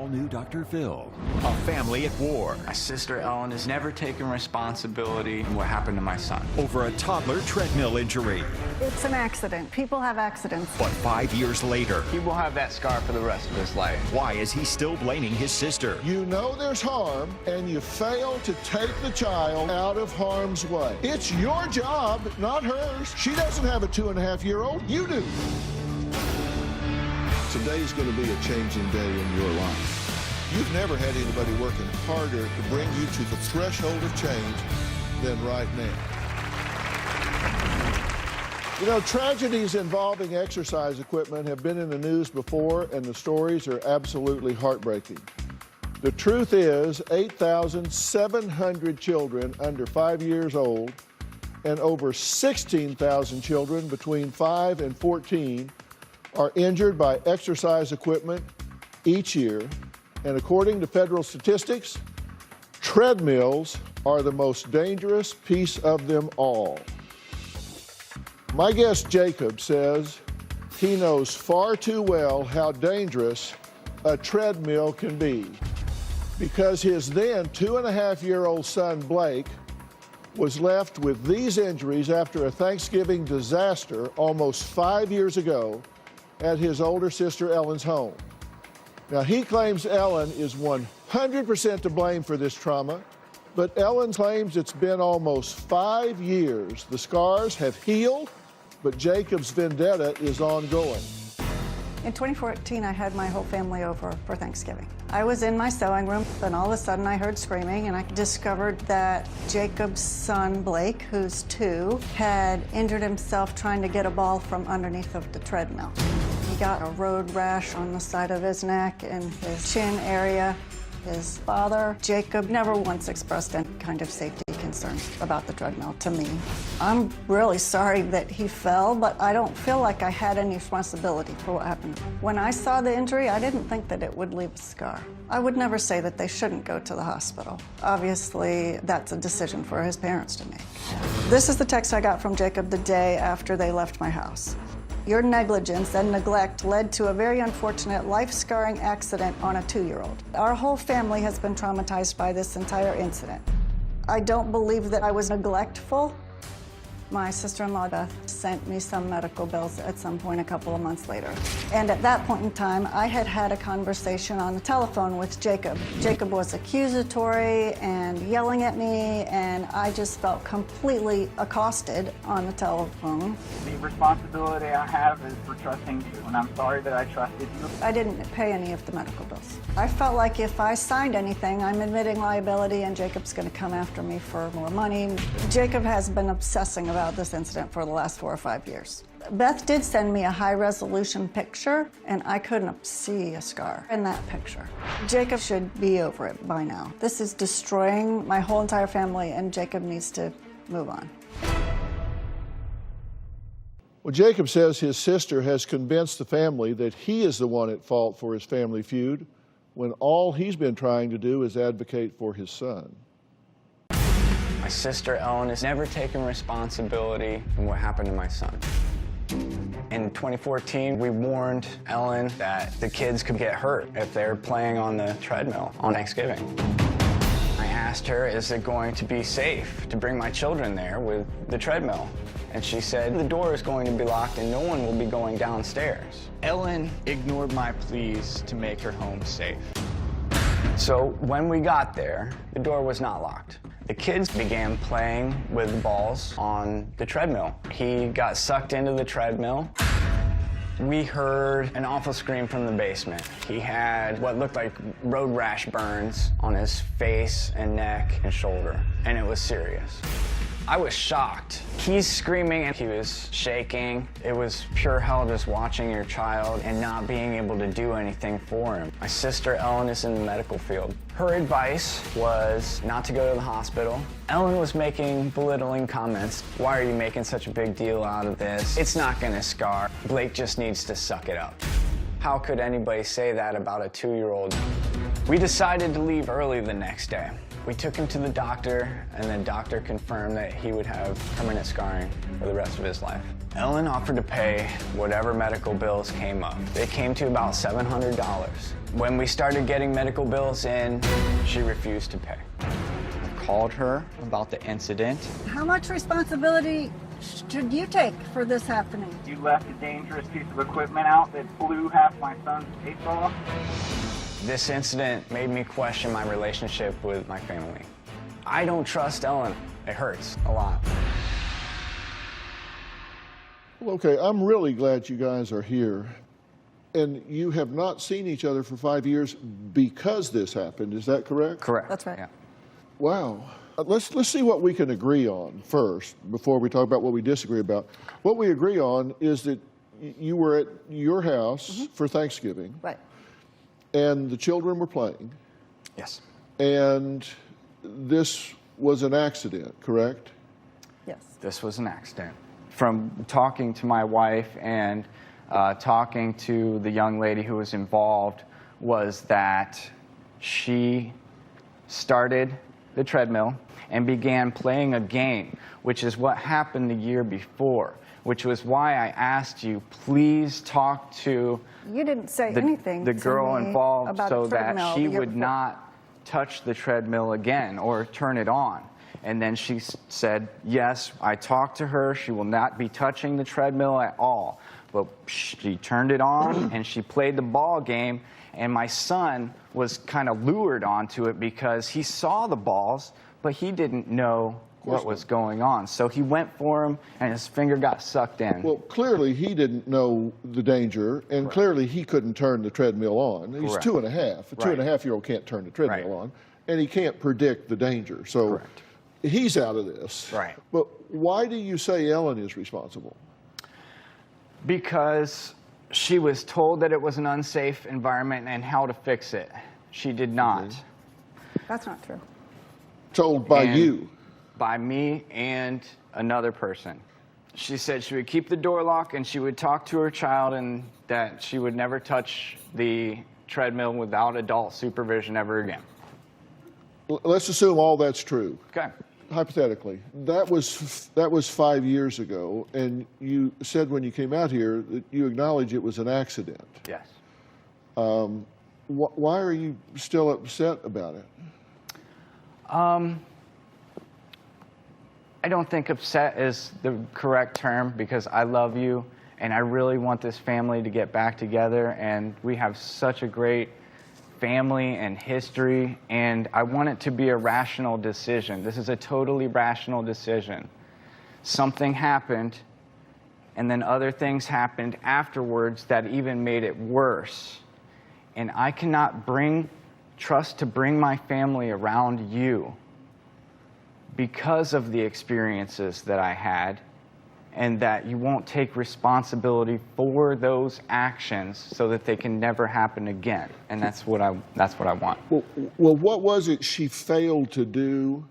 all-new Dr. Phil. A family at war. My sister Ellen has never taken responsibility for what happened to my son. Over a toddler treadmill injury. It's an accident. People have accidents. But 5 years later, He will have that scar for the rest of his life. why is he still blaming his sister? You know there's harm, and you fail to take the child out of harm's way. It's your job, not hers. She doesn't have a 2.5-year-old. You do. Today's going to be a changing day in your life. You've never had anybody working harder to bring you to the threshold of change than right now. You know, tragedies involving exercise equipment have been in the news before, and the stories are absolutely heartbreaking. The truth is, 8,700 children under 5 years old and over 16,000 children between 5 and 14 are injured by exercise equipment each year. And according to federal statistics, treadmills are the most dangerous piece of them all. My guest Jacob says he knows far too well how dangerous a treadmill can be because his then 2.5-year-old son Blake was left with these injuries after a Thanksgiving disaster almost 5 years ago at his older sister Ellen's home. Now, he claims Ellen is 100% to blame for this trauma, but Ellen claims it's been almost 5 years. The scars have healed, but Jacob's vendetta is ongoing. In 2014, I had my whole family over for Thanksgiving. I was in my sewing room, and all of a sudden I heard screaming, and I discovered that Jacob's son, Blake, who's 2, had injured himself trying to get a ball from underneath of the treadmill. He got a road rash on the side of his neck and his chin area. His father, Jacob, never once expressed any kind of safety concerns about the treadmill to me. I'm really sorry that he fell, but I don't feel like I had any responsibility for what happened. When I saw the injury, I didn't think that it would leave a scar. I would never say that they shouldn't go to the hospital. Obviously, that's a decision for his parents to make. This is the text I got from Jacob the day after they left my house. Your negligence and neglect led to a very unfortunate life-scarring accident on a 2-year-old. Our whole family has been traumatized by this entire incident. I don't believe that I was neglectful. My sister-in-law, Beth, sent me some medical bills at some point a couple of months later. And at that point in time, I had had a conversation on the telephone with Jacob. Jacob was accusatory and yelling at me, and I just felt completely accosted on the telephone. The responsibility I have is for trusting you, and I'm sorry that I trusted you. I didn't pay any of the medical bills. I felt like if I signed anything, I'm admitting liability, and Jacob's going to come after me for more money. Jacob has been obsessing about this incident for the last 4 or 5 years. Beth did send me a high-resolution picture, and I couldn't see a scar in that picture. Jacob should be over it by now. This is destroying my whole entire family, and Jacob needs to move on. Well, Jacob says his sister has convinced the family that he is the one at fault for his family feud, when all he's been trying to do is advocate for his son. My sister Ellen has never taken responsibility for what happened to my son. In 2014, we warned Ellen that the kids could get hurt if they're playing on the treadmill on Thanksgiving. I asked her, is it going to be safe to bring my children there with the treadmill? And she said, the door is going to be locked and no one will be going downstairs. Ellen ignored my pleas to make her home safe. So when we got there, the door was not locked. The kids began playing with balls on the treadmill. He got sucked into the treadmill. We heard an awful scream from the basement. He had what looked like road rash burns on his face and neck and shoulder, and it was serious. I was shocked. He's screaming and he was shaking. It was pure hell just watching your child and not being able to do anything for him. My sister Ellen is in the medical field. Her advice was not to go to the hospital. Ellen was making belittling comments. Why are you making such a big deal out of this? It's not gonna scar. Blake just needs to suck it up. How could anybody say that about a 2-year-old? We decided to leave early the next day. We took him to the doctor, and the doctor confirmed that he would have permanent scarring for the rest of his life. Ellen offered to pay whatever medical bills came up. They came to about $700. When we started getting medical bills in, she refused to pay. I called her about the incident. How much responsibility should you take for this happening? You left a dangerous piece of equipment out that blew half my son's face off. This incident made me question my relationship with my family. I don't trust Ellen. It hurts a lot. Well, okay, I'm really glad you guys are here. And you have not seen each other for 5 years because this happened. Is that correct? Correct. That's right. Yeah. Wow. Let's see what we can agree on first before we talk about what we disagree about. What we agree on is that you were at your house for Thanksgiving. Right. And the children were playing. Yes. And this was an accident, correct? Yes. This was an accident. From talking to my wife and talking to the young lady who was involved, was that she started the treadmill and began playing a game, which is what happened the year before, which was why I asked you, please talk to You didn't say anything the to girl me involved about so a that treadmill she the year would before. not touch the treadmill again or turn it on. And then she said, yes, I talked to her. She will not be touching the treadmill at all. But she turned it on and she played the ball game. And my son was kind of lured onto it because he saw the balls, but he didn't know what was going on. So he went for him and his finger got sucked in. Well, clearly he didn't know the danger, and clearly he couldn't turn the treadmill on. He's Correct. 2.5. A 2.5-year-old can't turn the treadmill on, and he can't predict the danger. So Correct. he's out of this. Right. But why do you say Ellen is responsible? Because she was told that it was an unsafe environment and how to fix it. She did not. That's not true. Told by And you. By me and another person. She said she would keep the door locked and she would talk to her child and that she would never touch the treadmill without adult supervision ever again. Let's assume all that's true. Okay. Hypothetically, that was 5 years ago, and you said when you came out here that you acknowledge it was an accident. Yes. Why are you still upset about it? I don't think upset is the correct term because I love you and I really want this family to get back together, and we have such a great family and history, and I want it to be a rational decision. This is a totally rational decision. Something happened, and then other things happened afterwards that even made it worse. And I cannot trust to bring my family around you because of the experiences that I had, and that you won't take responsibility for those actions so that they can never happen again. And that's what I want. Well, what was it she failed to do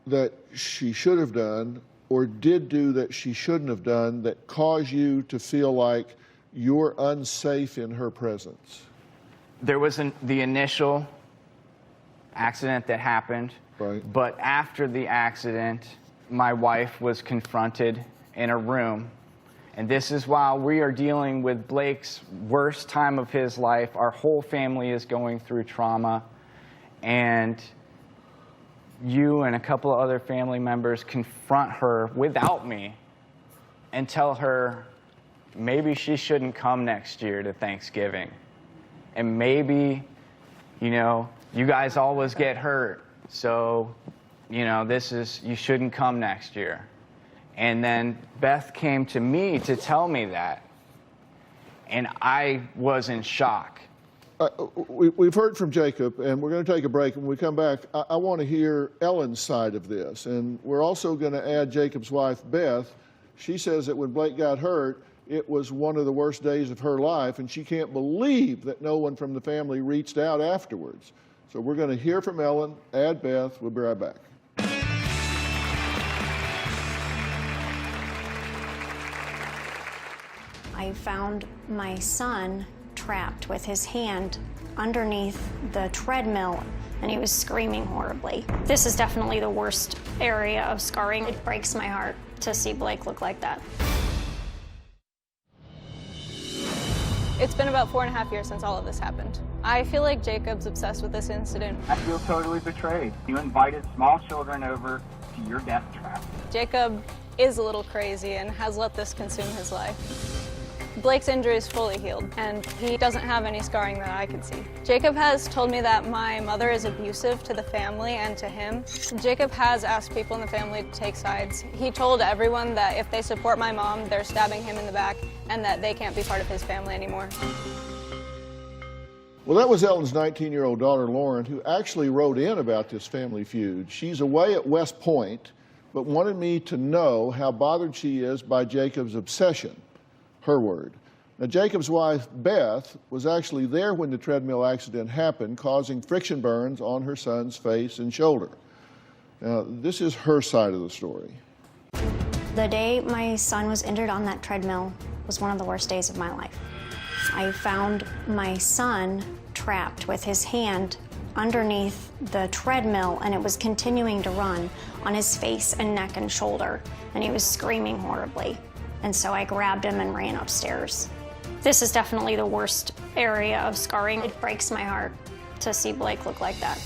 that she should have done, or did do that she shouldn't have done, that caused you to feel like you're unsafe in her presence? There was the initial accident that happened, Right. But after the accident, my wife was confronted in a room. And this is while we are dealing with Blake's worst time of his life. Our whole family is going through trauma. And you and a couple of other family members confront her without me and tell her maybe she shouldn't come next year to Thanksgiving. And maybe, you guys always get hurt. So, you shouldn't come next year. And then Beth came to me to tell me that. And I was in shock. We've heard from Jacob, and we're going to take a break. When we come back, I want to hear Ellen's side of this. And we're also going to add Jacob's wife, Beth. She says that when Blake got hurt, it was one of the worst days of her life, and she can't believe that no one from the family reached out afterwards. So we're going to hear from Ellen, add Beth. We'll be right back. I found my son trapped with his hand underneath the treadmill, and he was screaming horribly. This is definitely the worst area of scarring. It breaks my heart to see Blake look like that. It's been about 4.5 years since all of this happened. I feel like Jacob's obsessed with this incident. I feel totally betrayed. You invited small children over to your death trap. Jacob is a little crazy and has let this consume his life. Blake's injury is fully healed, and he doesn't have any scarring that I can see. Jacob has told me that my mother is abusive to the family and to him. Jacob has asked people in the family to take sides. He told everyone that if they support my mom, they're stabbing him in the back, and that they can't be part of his family anymore. Well, that was Ellen's 19-year-old daughter, Lauren, who actually wrote in about this family feud. She's away at West Point, but wanted me to know how bothered she is by Jacob's obsession, her word. Now, Jacob's wife, Beth, was actually there when the treadmill accident happened, causing friction burns on her son's face and shoulder. Now, this is her side of the story. The day my son was injured on that treadmill was one of the worst days of my life. I found my son trapped with his hand underneath the treadmill, and it was continuing to run on his face and neck and shoulder, and he was screaming horribly. And so I grabbed him and ran upstairs. This is definitely the worst area of scarring. It breaks my heart to see Blake look like that.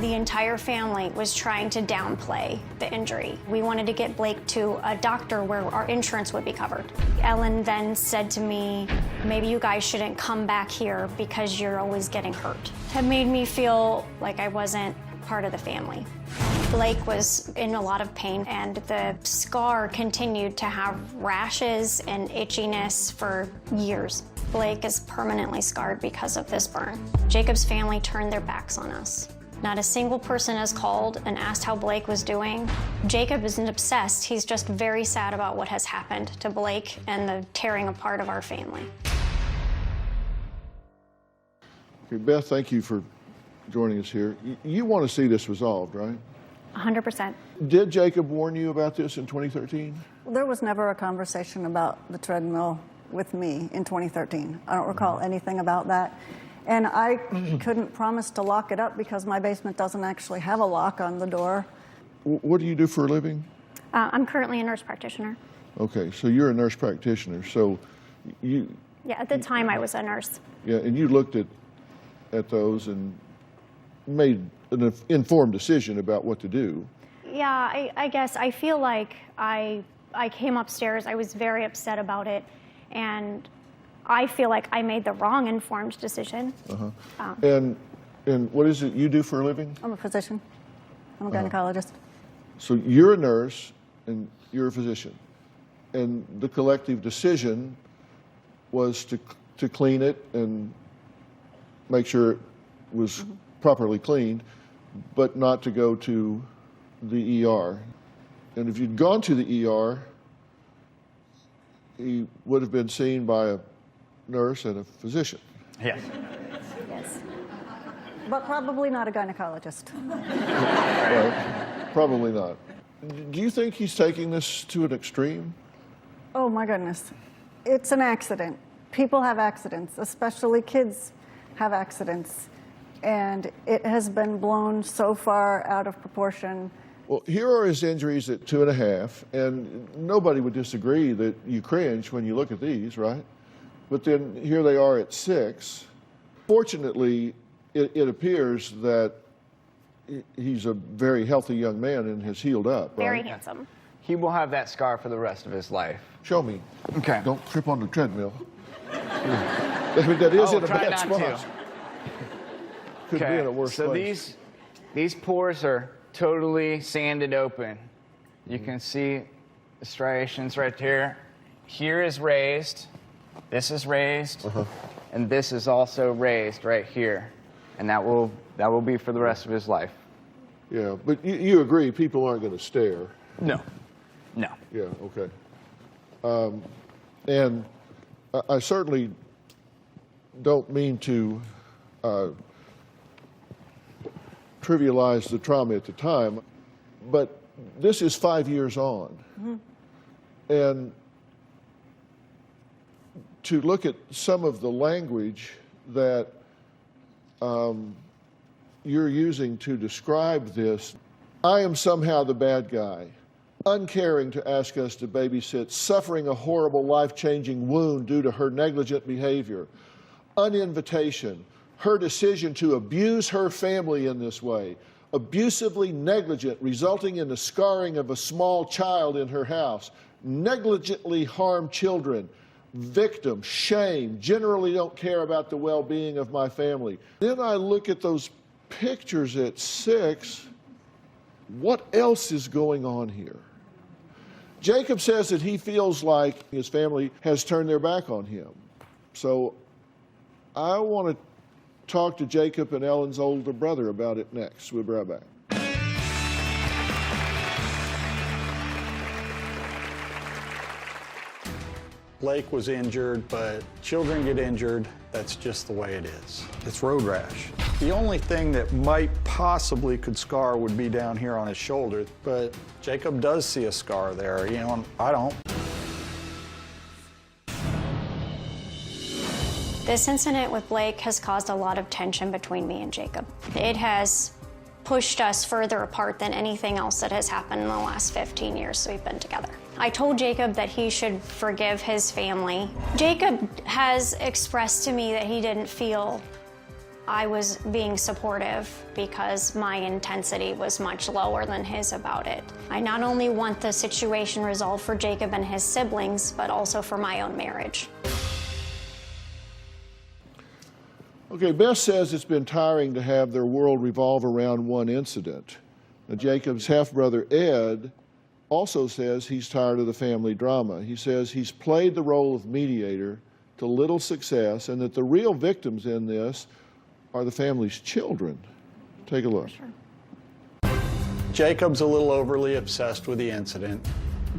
The entire family was trying to downplay the injury. We wanted to get Blake to a doctor where our insurance would be covered. Ellen then said to me, maybe you guys shouldn't come back here because you're always getting hurt. It made me feel like I wasn't part of the family. Blake was in a lot of pain, and the scar continued to have rashes and itchiness for years. Blake is permanently scarred because of this burn. Jacob's family turned their backs on us. Not a single person has called and asked how Blake was doing. Jacob isn't obsessed. He's just very sad about what has happened to Blake and the tearing apart of our family. Okay, Beth, thank you for joining us here. You want to see this resolved, right? 100%. Did Jacob warn you about this in 2013? There was never a conversation about the treadmill with me in 2013. I don't recall anything about that. And I couldn't promise to lock it up because my basement doesn't actually have a lock on the door. What do you do for a living? I'm currently a nurse practitioner. Okay, so you're a nurse practitioner. So you... Yeah, at the time I was a nurse. Yeah, and you looked at those and made an informed decision about what to do. Yeah, I guess I feel like I came upstairs, I was very upset about it, and I feel like I made the wrong informed decision. And what is it you do for a living? I'm a physician. I'm a gynecologist. So you're a nurse and you're a physician. And the collective decision was to clean it and make sure it was properly cleaned, but not to go to the ER. And if you'd gone to the ER, he would have been seen by a nurse and a physician. Yes. Yes. But probably not a gynecologist. Right? Probably not. Do you think he's taking this to an extreme? Oh my goodness. It's an accident. People have accidents, especially kids have accidents. And it has been blown so far out of proportion. Well, here are his injuries at 2.5, and nobody would disagree that you cringe when you look at these, right? But then here they are at 6. Fortunately, it appears that he's a very healthy young man and has healed up, right? Very handsome. He will have that scar for the rest of his life. Show me. Okay. Don't trip on the treadmill. That is in a try bad not spot. to. Could be in a worse so place. these pores are totally sanded open. You can see the striations right here. Here is raised, this is raised, and this is also raised right here. And that will be for the rest of his life. Yeah, but you agree people aren't going to stare. No. No. Yeah, okay. And I certainly don't mean to trivialize the trauma at the time, but this is 5 years on. And to look at some of the language that you're using to describe this. I am somehow the bad guy, uncaring to ask us to babysit, suffering a horrible life-changing wound due to her negligent behavior, uninvitation, her decision to abuse her family in this way, abusively negligent, resulting in the scarring of a small child in her house, negligently harm children, victim, shame, generally don't care about the well-being of my family. Then I look at those pictures at 6. What else is going on here? Jacob says that he feels like his family has turned their back on him. So I want to talk to Jacob and Ellen's older brother about it next. We'll be right back. Blake was injured, but children get injured. That's just the way it is. It's road rash. The only thing that might possibly could scar would be down here on his shoulder, but Jacob does see a scar there, you know, and I don't. This incident with Blake has caused a lot of tension between me and Jacob. It has pushed us further apart than anything else that has happened in the last 15 years we've been together. I told Jacob that he should forgive his family. Jacob has expressed to me that he didn't feel I was being supportive because my intensity was much lower than his about it. I not only want the situation resolved for Jacob and his siblings, but also for my own marriage. Okay, Beth says it's been tiring to have their world revolve around one incident. Now, Jacob's half-brother Ed also says he's tired of the family drama. He says he's played the role of mediator to little success and that the real victims in this are the family's children. Take a look. Sure. Jacob's a little overly obsessed with the incident.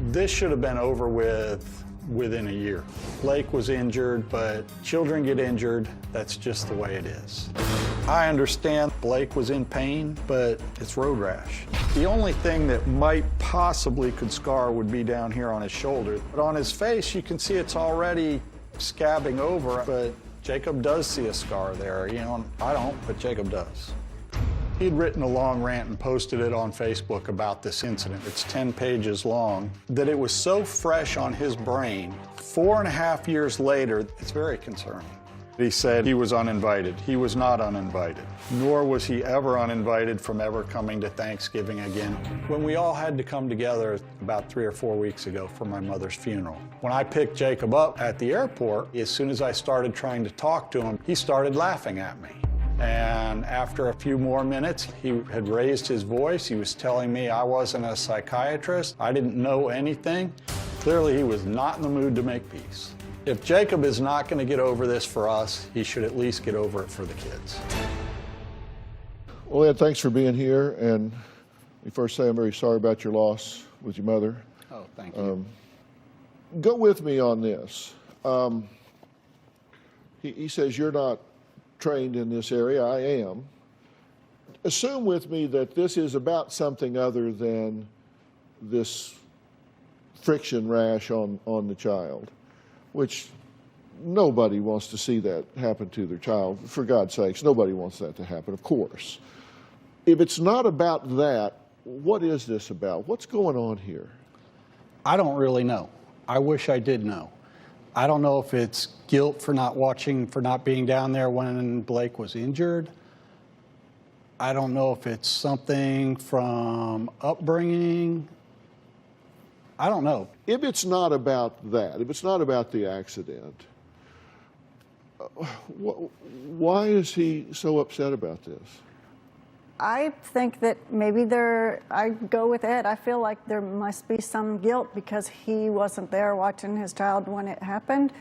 This should have been over with within a year. Blake was injured, but children get injured. That's just the way it is. I understand Blake was in pain, but it's road rash. The only thing that might possibly could scar would be down here on his shoulder. But on his face, you can see it's already scabbing over, but Jacob does see a scar there, you know, and I don't, but Jacob does. He'd written a long rant and posted it on Facebook about this incident. It's 10 pages long. That it was so fresh on his brain, 4.5 years later, it's very concerning. He said he was uninvited. He was not uninvited, nor was he ever uninvited from ever coming to Thanksgiving again. When we all had to come together about 3 or 4 weeks ago for my mother's funeral, when I picked Jacob up at the airport, as soon as I started trying to talk to him, he started laughing at me. And after a few more minutes, he had raised his voice. He was telling me I wasn't a psychiatrist. I didn't know anything. Clearly, he was not in the mood to make peace. If Jacob is not going to get over this for us, he should at least get over it for the kids. Well, Ed, thanks for being here. And let me first say I'm very sorry about your loss with your mother. Oh, thank you. Go with me on this. He says you're not trained in this area. I am. Assume with me that this is about something other than this friction rash on the child, which nobody wants to see that happen to their child. For God's sakes, nobody wants that to happen, of course. If it's not about that, what is this about? What's going on here? I don't really know. I wish I did know. I don't know if it's guilt for not watching, for not being down there when Blake was injured. I don't know if it's something from upbringing. I don't know. If it's not about that, if it's not about the accident, why is he so upset about this? I think that maybe I go with Ed. I feel like there must be some guilt because he wasn't there watching his child when it happened,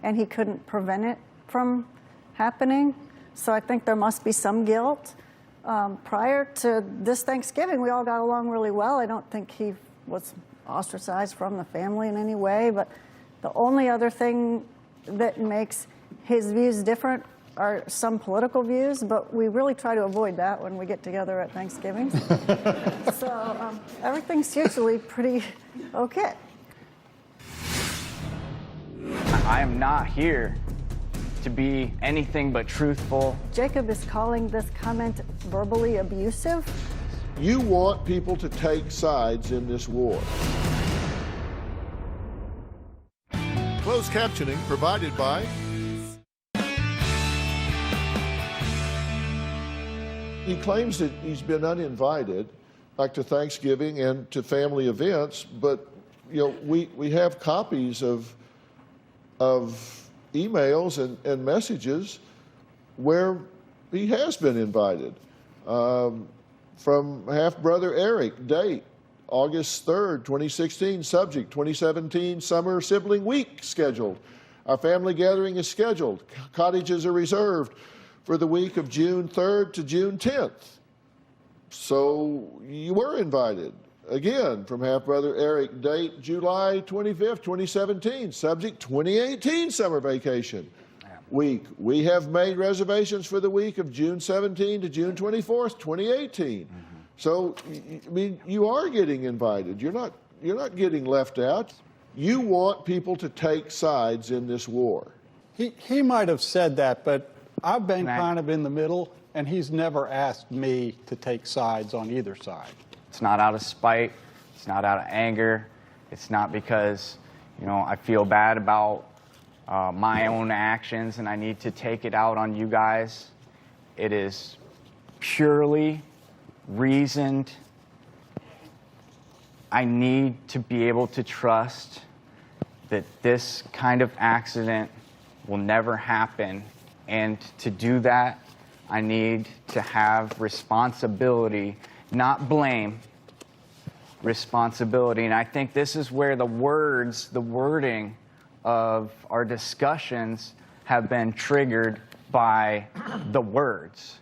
and he couldn't prevent it from happening. So I think there must be some guilt. Prior to this Thanksgiving, we all got along really well. I don't think he was ostracized from the family in any way, but the only other thing that makes his views different are some political views, but we really try to avoid that when we get together at Thanksgiving. So everything's usually pretty okay. I am not here to be anything but truthful. Jacob is calling this comment verbally abusive. You want people to take sides in this war. Closed captioning provided by... He claims that he's been uninvited, like to Thanksgiving and to family events, but we have copies of emails and messages where he has been invited. From half-brother Eric, date August 3rd, 2016, subject 2017 summer sibling week scheduled. Our family gathering is scheduled. Cottages are reserved for the week of June 3rd to June 10th. So you were invited. Again, from half-brother Eric, date July 25th, 2017, subject 2018 summer vacation week. We have made reservations for the week of June 17 to June 24th, 2018. So, I mean, you are getting invited. You're not getting left out. You want people to take sides in this war. He might have said that, but I've been kind of in the middle, and he's never asked me to take sides on either side. It's not out of spite. It's not out of anger. It's not because, I feel bad about my own actions and I need to take it out on you guys. It is purely reasoned. I need to be able to trust that this kind of accident will never happen. And to do that, I need to have responsibility, not blame, responsibility. And I think this is where the wording of our discussions have been triggered by the words.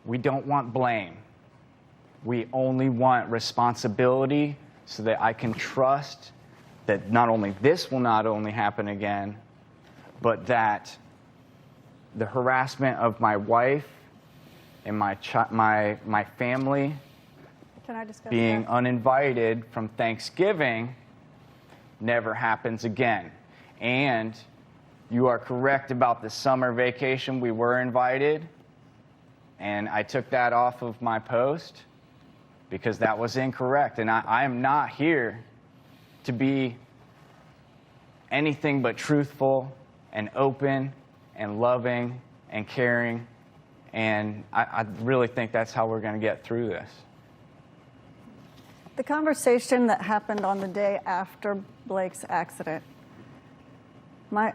We don't want blame. We only want responsibility so that I can trust that not only this will not only happen again, but that the harassment of my wife and my family Can I discuss being that? uninvited from Thanksgiving never happens again. And you are correct about the summer vacation. We were invited, and I took that off of my post because that was incorrect. And I am not here to be anything but truthful and open and loving and caring. And I really think that's how we're going to get through this. The conversation that happened on the day after Blake's accident, my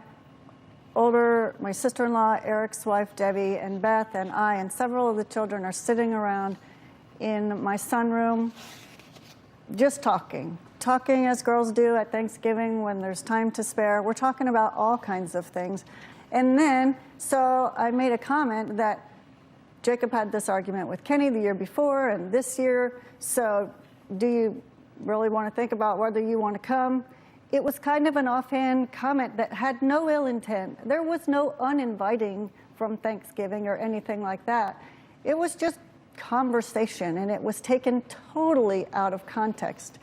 sister-in-law, Eric's wife, Debbie, and Beth, and I, and several of the children are sitting around in my sunroom just talking as girls do at Thanksgiving when there's time to spare. We're talking about all kinds of things. And then, so I made a comment that Jacob had this argument with Kenny the year before and this year, so do you really want to think about whether you want to come? It was kind of an offhand comment that had no ill intent. There was no uninviting from Thanksgiving or anything like that. It was just conversation, and it was taken totally out of context.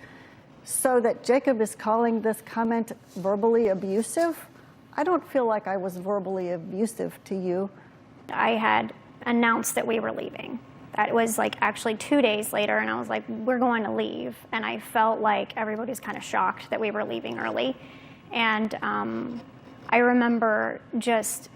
So that Jacob is calling this comment verbally abusive, I don't feel like I was verbally abusive to you. I had announced that we were leaving. That was like actually 2 days later, and I was like, we're going to leave. And I felt like everybody was kind of shocked that we were leaving early. And I remember just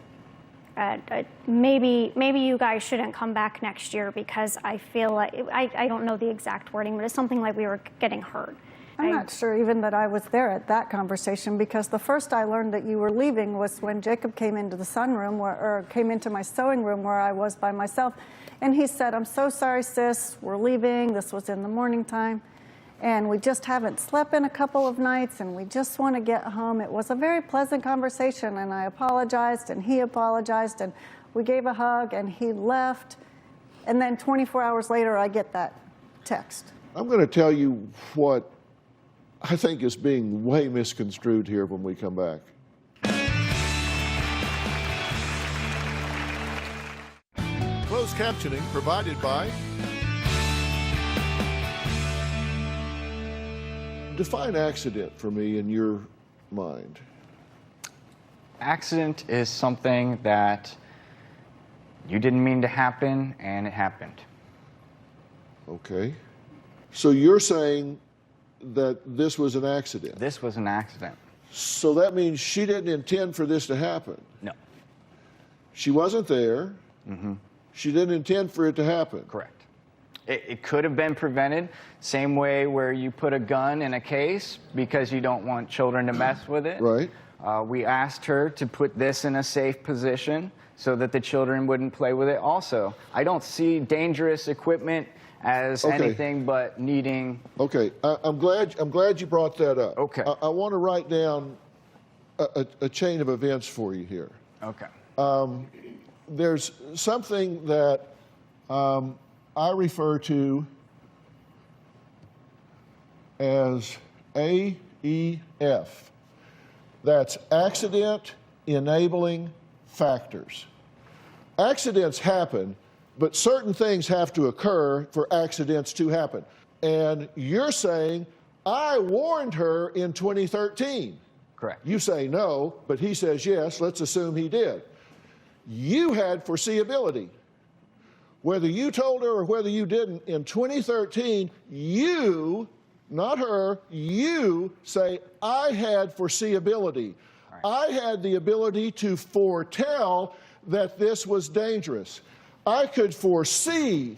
maybe you guys shouldn't come back next year because I feel like, I don't know the exact wording, but it's something like we were getting hurt. I'm not sure even that I was there at that conversation, because the first I learned that you were leaving was when Jacob came into the sunroom, or came into my sewing room where I was by myself. And he said, I'm so sorry, sis, we're leaving. This was in the morning time. And we just haven't slept in a couple of nights, and we just want to get home. It was a very pleasant conversation, and I apologized, and he apologized, and we gave a hug, and he left. And then 24 hours later, I get that text. I'm going to tell you what I think is being way misconstrued here when we come back. Closed captioning provided by... Define accident for me in your mind. Accident is something that you didn't mean to happen, and it happened. Okay. So you're saying that this was an accident? This was an accident. So that means she didn't intend for this to happen? No. She wasn't there. Mm-hmm. She didn't intend for it to happen? Correct. It could have been prevented, same way where you put a gun in a case because you don't want children to mess with it. Right. We asked her to put this in a safe position so that the children wouldn't play with it also. I don't see dangerous equipment as anything but needing... Okay, I'm glad you brought that up. Okay. I want to write down a chain of events for you here. Okay. There's something that I refer to as AEF. That's accident enabling factors. Accidents happen, but certain things have to occur for accidents to happen. And you're saying, I warned her in 2013. Correct. You say no, but he says yes. Let's assume he did. You had foreseeability. Whether you told her or whether you didn't, in 2013, you, not her, you say, I had foreseeability. Right. I had the ability to foretell that this was dangerous. I could foresee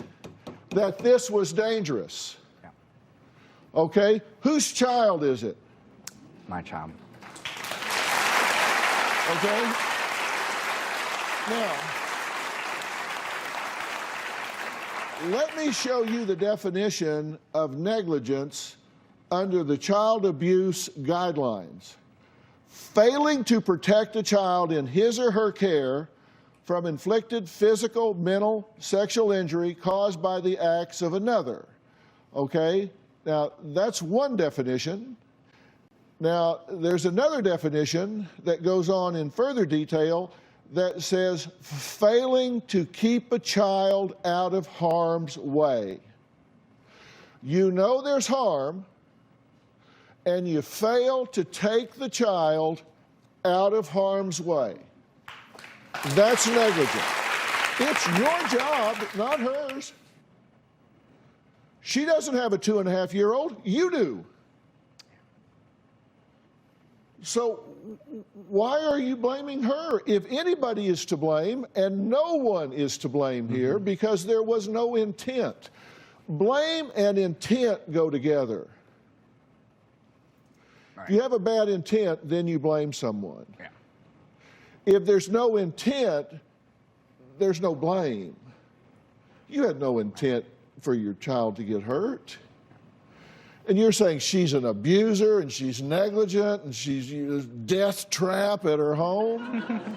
that this was dangerous. Yeah. Okay? Whose child is it? My child. Okay? Now, let me show you the definition of negligence under the child abuse guidelines. Failing to protect a child in his or her care from inflicted physical, mental, sexual injury caused by the acts of another. Okay? Now, that's one definition. Now, there's another definition that goes on in further detail that says failing to keep a child out of harm's way. You know there's harm, and you fail to take the child out of harm's way. That's negligent. It's your job, not hers. She doesn't have a 2.5-year-old. You do. So why are you blaming her? If anybody is to blame, and no one is to blame here because there was no intent. Blame and intent go together. Right. If you have a bad intent, then you blame someone. Yeah. If there's no intent, there's no blame. You had no intent for your child to get hurt. And you're saying she's an abuser and she's negligent and she's a death trap at her home?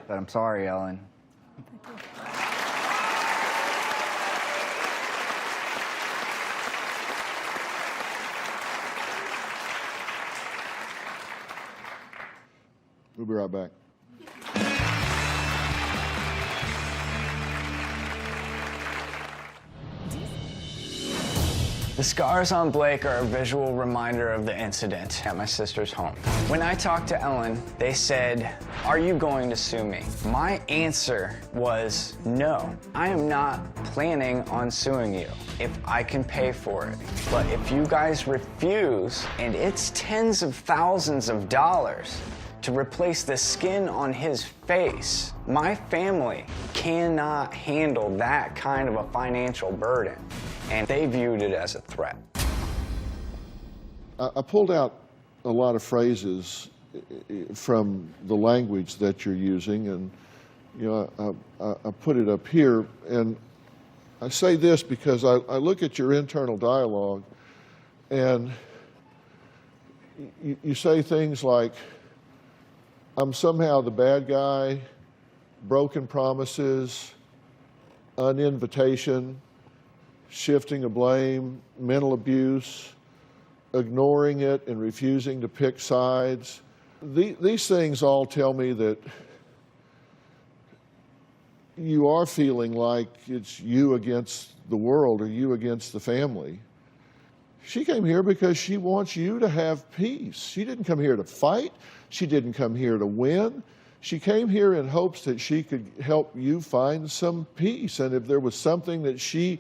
But I'm sorry, Ellen. We'll be right back. The scars on Blake are a visual reminder of the incident at my sister's home. When I talked to Ellen, they said, "Are you going to sue me?" My answer was, no, I am not planning on suing you if I can pay for it. But if you guys refuse, and it's tens of thousands of dollars to replace the skin on his face, my family cannot handle that kind of a financial burden. And they viewed it as a threat. I pulled out a lot of phrases from the language that you're using, and you know, I put it up here, and I say this because I look at your internal dialogue, and you say things like, I'm somehow the bad guy, broken promises, uninvitation, shifting of blame, mental abuse, ignoring it and refusing to pick sides. These things all tell me that you are feeling like it's you against the world or you against the family. She came here because she wants you to have peace. She didn't come here to fight. She didn't come here to win. She came here in hopes that she could help you find some peace. And if there was something that she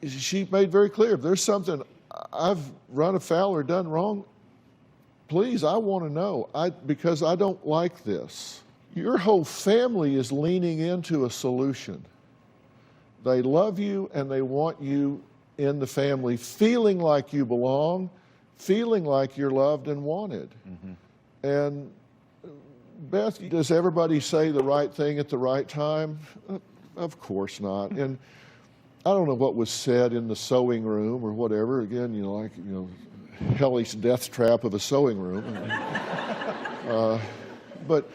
made very clear, if there's something I've run afoul or done wrong, please, I want to know, because I don't like this. Your whole family is leaning into a solution. They love you and they want you in the family, feeling like you belong, feeling like you're loved and wanted. Mm-hmm. And Beth, does everybody say the right thing at the right time? Of course not. And I don't know what was said in the sewing room or whatever. Again, hellish death trap of a sewing room. But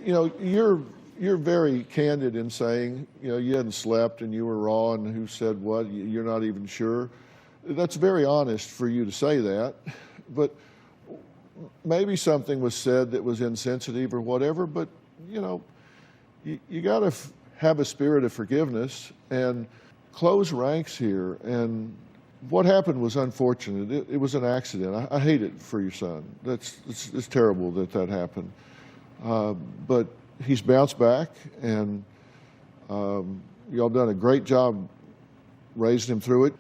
you're very candid in saying, you hadn't slept and you were raw and who said what, you're not even sure. That's very honest for you to say that. But maybe something was said that was insensitive or whatever, but you got to have a spirit of forgiveness and close ranks here. And what happened was unfortunate. It was an accident. I hate it for your son. It's terrible that happened. But he's bounced back, and y'all done a great job raising him through it.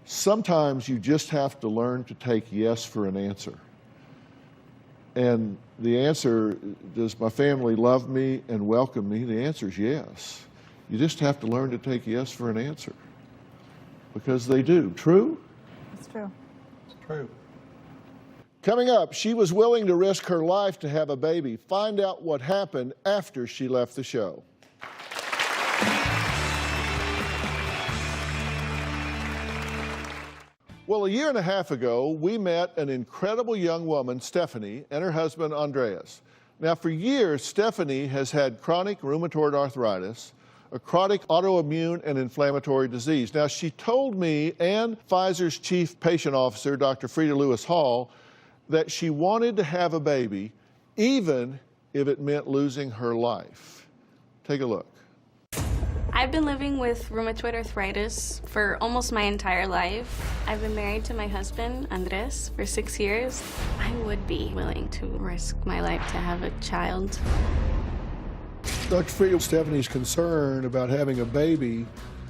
Sometimes you just have to learn to take yes for an answer. And the answer, does my family love me and welcome me? The answer is yes. You just have to learn to take yes for an answer, because they do. True? It's true. It's true. Coming up, she was willing to risk her life to have a baby. Find out what happened after she left the show. Well, a year and a half ago, we met an incredible young woman, Stephanie, and her husband, Andreas. Now, for years, Stephanie has had chronic rheumatoid arthritis, a chronic autoimmune and inflammatory disease. Now, she told me and Pfizer's chief patient officer, Dr. Frida Lewis Hall, that she wanted to have a baby, even if it meant losing her life. Take a look. I've been living with rheumatoid arthritis for almost my entire life. I've been married to my husband, Andres, for 6 years. I would be willing to risk my life to have a child. Dr. Frida, Stephanie's concern about having a baby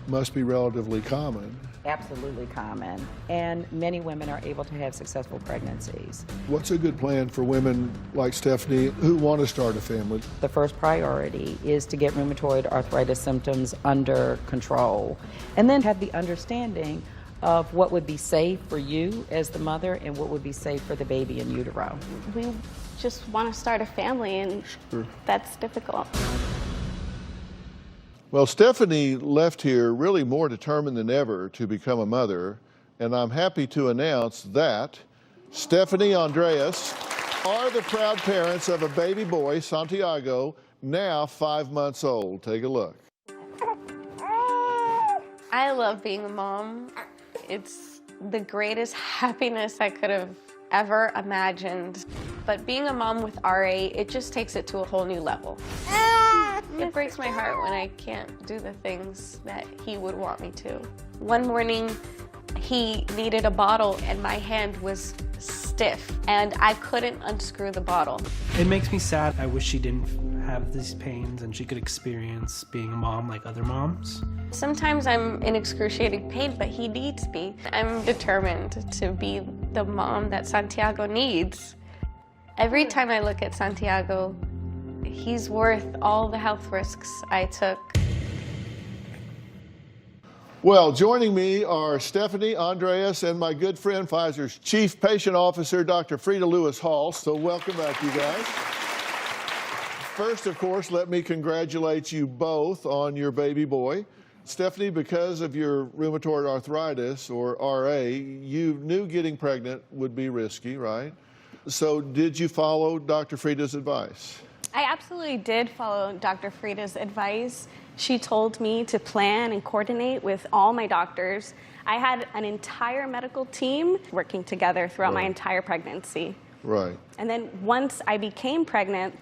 must be relatively common. Absolutely common, and many women are able to have successful pregnancies. What's a good plan for women like Stephanie who want to start a family? The first priority is to get rheumatoid arthritis symptoms under control, and then have the understanding of what would be safe for you as the mother and what would be safe for the baby in utero. We just want to start a family, and that's difficult. Well, Stephanie left here really more determined than ever to become a mother, and I'm happy to announce that Stephanie and Andreas are the proud parents of a baby boy, Santiago, now 5 months old. Take a look. I love being a mom. It's the greatest happiness I could have ever imagined. But being a mom with RA, it just takes it to a whole new level. It breaks my heart when I can't do the things that he would want me to. One morning, he needed a bottle and my hand was stiff and I couldn't unscrew the bottle. It makes me sad. I wish she didn't have these pains and she could experience being a mom like other moms. Sometimes I'm in excruciating pain, but he needs me. I'm determined to be the mom that Santiago needs. Every time I look at Santiago, he's worth all the health risks I took. Well, joining me are Stephanie, Andreas, and my good friend, Pfizer's Chief Patient Officer, Dr. Frida Lewis Hall. So welcome back, you guys. First, of course, let me congratulate you both on your baby boy. Stephanie, because of your rheumatoid arthritis, or RA, you knew getting pregnant would be risky, right? So did you follow Dr. Frida's advice? I absolutely did follow Dr. Frida's advice. She told me to plan and coordinate with all my doctors. I had an entire medical team working together throughout my entire pregnancy. Right. And then once I became pregnant,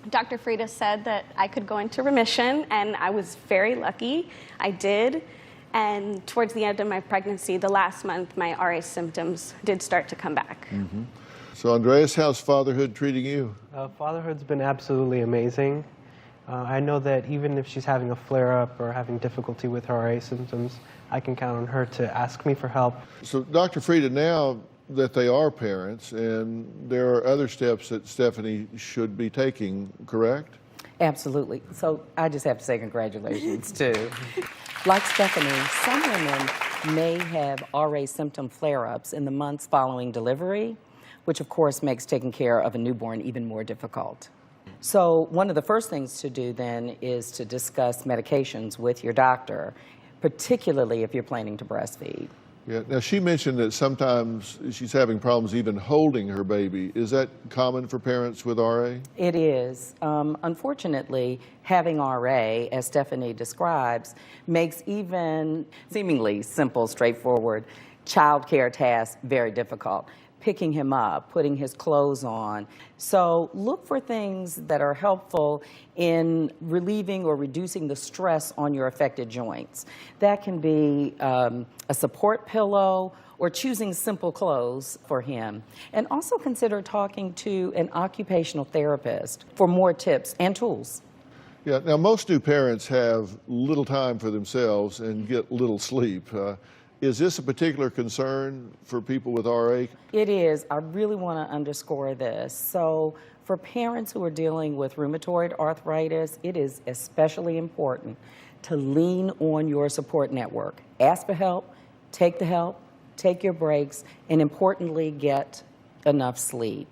Dr. Frida said that I could go into remission, and I was very lucky. I did. And towards the end of my pregnancy, the last month, my RA symptoms did start to come back. Mm-hmm. So Andreas, how's fatherhood treating you? Fatherhood's been absolutely amazing. I know that even if she's having a flare-up or having difficulty with her RA symptoms, I can count on her to ask me for help. So Dr. Frieda, now that they are parents, and there are other steps that Stephanie should be taking, correct? Absolutely. So I just have to say congratulations, too. Like Stephanie, some women may have RA symptom flare-ups in the months following delivery, which of course makes taking care of a newborn even more difficult. So one of the first things to do then is to discuss medications with your doctor, particularly if you're planning to breastfeed. Yeah. Now, she mentioned that sometimes she's having problems even holding her baby. Is that common for parents with RA? It is. Unfortunately, having RA, as Stephanie describes, makes even seemingly simple, straightforward childcare tasks very difficult. Picking him up, putting his clothes on. So look for things that are helpful in relieving or reducing the stress on your affected joints. That can be a support pillow or choosing simple clothes for him. And also consider talking to an occupational therapist for more tips and tools. Yeah, now most new parents have little time for themselves and get little sleep. Is this a particular concern for people with RA? It is. I really want to underscore this. So for parents who are dealing with rheumatoid arthritis, it is especially important to lean on your support network. Ask for help, take your breaks, and importantly, get enough sleep.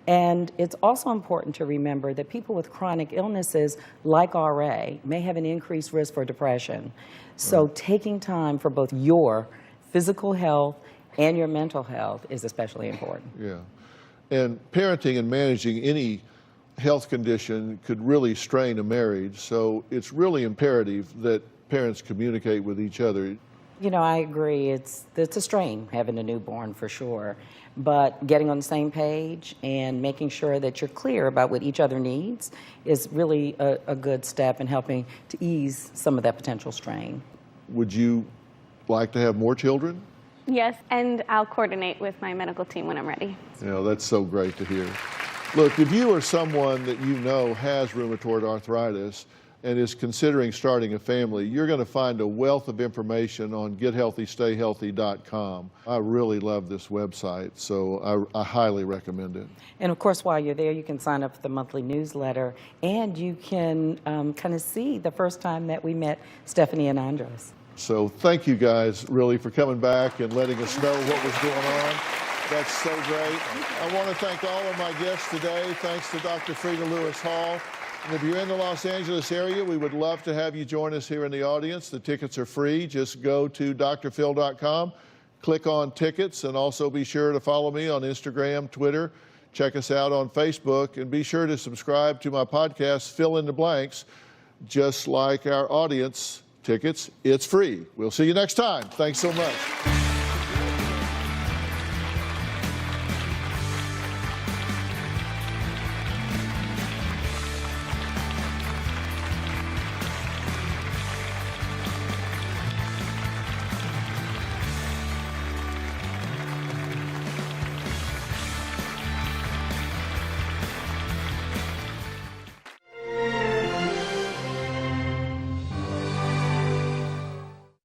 And it's also important to remember that people with chronic illnesses like RA may have an increased risk for depression. So taking time for both your physical health and your mental health is especially important. Yeah. And parenting and managing any health condition could really strain a marriage. So it's really imperative that parents communicate with each other. You know, I agree. It's a strain having a newborn for sure. But getting on the same page and making sure that you're clear about what each other needs is really a good step in helping to ease some of that potential strain. Would you like to have more children? Yes, and I'll coordinate with my medical team when I'm ready. You know, that's so great to hear. Look, if you or someone that you know has rheumatoid arthritis and is considering starting a family, you're going to find a wealth of information on gethealthystayhealthy.com. I really love this website, so I highly recommend it. And of course, while you're there, you can sign up for the monthly newsletter, and you can kind of see the first time that we met Stephanie and Andres. So thank you guys really for coming back and letting us know what was going on. That's so great. I want to thank all of my guests today. Thanks to Dr. Frieda Lewis Hall. And if you're in the Los Angeles area, we would love to have you join us here in the audience. The tickets are free. Just go to drphil.com, click on tickets, and also be sure to follow me on Instagram, Twitter. Check us out on Facebook, and be sure to subscribe to my podcast, Fill in the Blanks. Just like our audience tickets, it's free. We'll see you next time. Thanks so much.